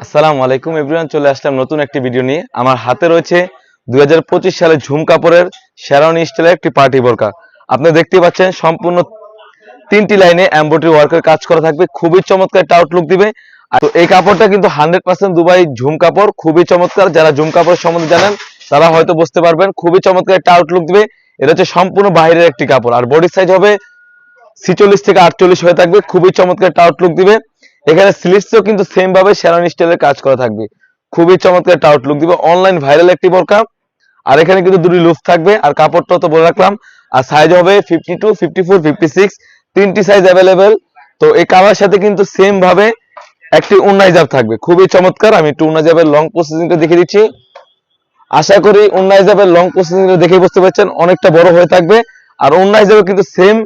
আসসালামু আলাইকুম এভরিওয়ান, চলে আসলাম নতুন একটি ভিডিও নিয়ে। আমার হাতে রয়েছে 2025 সালে ঝুম কাপড়ের শেরওয়ানি স্টাইলের একটি পার্টি বোরকা। আপনারা দেখতে পাচ্ছেন সম্পূর্ণ 3টি লাইনে এমব্রয়ডারি ওয়ার্কের কাজ করা থাকবে, খুবই চমৎকার একটা আউটলুক দিবে। আর এই কাপড়টা কিন্তু 100% দুবাই ঝুম কাপড়, খুবই চমৎকার। যারা ঝুম কাপড় সম্বন্ধে জানেন তারা হয়তো বুঝতে পারবেন, খুবই চমৎকার একটা আউটলুক দিবে। এটা হচ্ছে সম্পূর্ণ বাইরের একটি কাপড়, আর বডি সাইজ হবে 46 থেকে 48 হয়ে থাকবে, খুবই চমৎকার একটা আউটলুক দিবে। এখানে স্লিভসও কিন্তু সেম ভাবে শেরওয়ানি স্টাইলের কাজ করা থাকবে, খুবই চমৎকার একটা আউটলুক দিবে। অনলাইন ভাইরাল একটি বোরকা, আর এখানে কিন্তু দুটি লুপ থাকবে। আর কাপড়টা তো বলে রাখলাম, আর সাইজ হবে 52, 54, 56, তিনটি সাইজ অ্যাভেলেবেল। তো এই কালার সাথে কিন্তু সেম ভাবে একটি ওন্না হিজাব থাকবে, খুবই চমৎকার। আমি একটু ওন্না হিজাবের লং প্রসেসিংটা দেখে দিচ্ছি। আশা করি ওন্না হিজাবের লং প্রসেসিংটা দেখে বুঝতে পারছেন, অনেকটা বড় হয়ে থাকবে। আর ওন্না হিজাবে কিন্তু সেম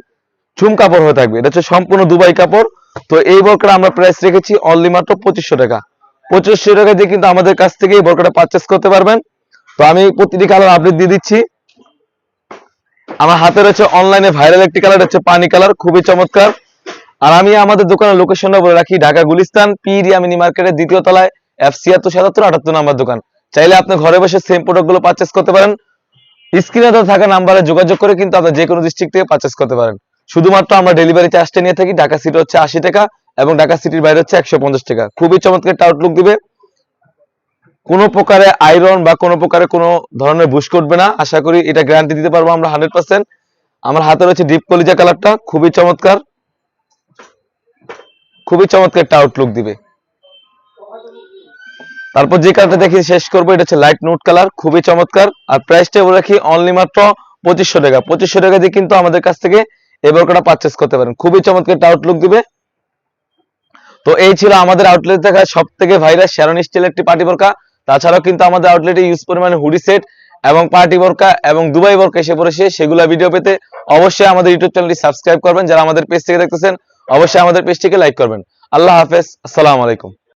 ঝুম কাপড় হয়ে থাকবে, এটা হচ্ছে সম্পূর্ণ দুবাই কাপড়। তো এই বোরকাটা আমরা প্রাইস রেখেছি অনলি মাত্র 2500 টাকা। 2500 টাকা দিয়ে কিন্তু আমাদের কাছ থেকে এই বোরকাটা পারচেস করতে পারবেন। তো আমি প্রতিটি কালার আপডেট দিয়ে দিচ্ছি। আমার হাতে রয়েছে অনলাইনে ভাইরাল একটি কালার, হচ্ছে পানি কালার, খুবই চমৎকার। আর আমি আমাদের দোকানের লোকেশনটা বলে রাখি, ঢাকা গুলিস্তান পিরিয়া মিনি মার্কেটের 2য় তলায় F7677 নাম্বার দোকান। চাইলে আপনি ঘরে বসে সেম প্রোডাক্টগুলো পারচেস করতে পারেন। স্ক্রিনে থাকা নাম্বারে যোগাযোগ করে কিন্তু আপনি যে কোনো ডিস্ট্রিক্ট থেকে পারচেস করতে পারেন। শুধুমাত্র আমরা ডেলিভারি চার্জটা নিয়ে থাকি। ঢাকা সিটি হচ্ছে 80 টাকা এবং ঢাকা সিটির বাইরে হচ্ছে 150 টাকা। খুবই চমৎকার একটা আউটলুক দিবে, কোনো প্রকারে আয়রন বা কোনো প্রকারে কোনো ধরনের বুশ করবে না। আশা করি এটা গ্যারান্টি দিতে পারবো আমরা 100%। আমার হাতে রয়েছে ডিপ কলিজা কালারটা, খুবই চমৎকার, খুবই চমৎকার একটা আউটলুক দিবে। তারপর যে কালারটা দেখে শেষ করবো, এটা হচ্ছে লাইট নোট কালার, খুবই চমৎকার। আর প্রাইসটা বলে রাখি অনলি মাত্র 2500 টাকা। 2500 টাকা দিয়ে কিন্তু আমাদের কাছ থেকে এই বোরকাটা পারচেস করতে পারেন, খুবই চমৎকার একটা আউটলুক দিবে। তো এই ছিল আমাদের আউটলেটে থাকা সব থেকে ভাইরাল শেরওয়ানি স্টাইলের একটি পার্টি বোরকা। তাছাড়াও কিন্তু আমাদের আউটলেটে ইউজ পরিমাণে হুডি সেট এবং পার্টি বোরকা এবং দুবাই বোরকা এসে পড়েছে। সেগুলো ভিডিও পেতে অবশ্যই আমাদের ইউটিউব চ্যানেলটি সাবস্ক্রাইব করবেন। যারা আমাদের পেজ থেকে দেখতেছেন অবশ্যই আমাদের পেজটিকে লাইক করবেন। আল্লাহ হাফেজ, আসসালামু আলাইকুম।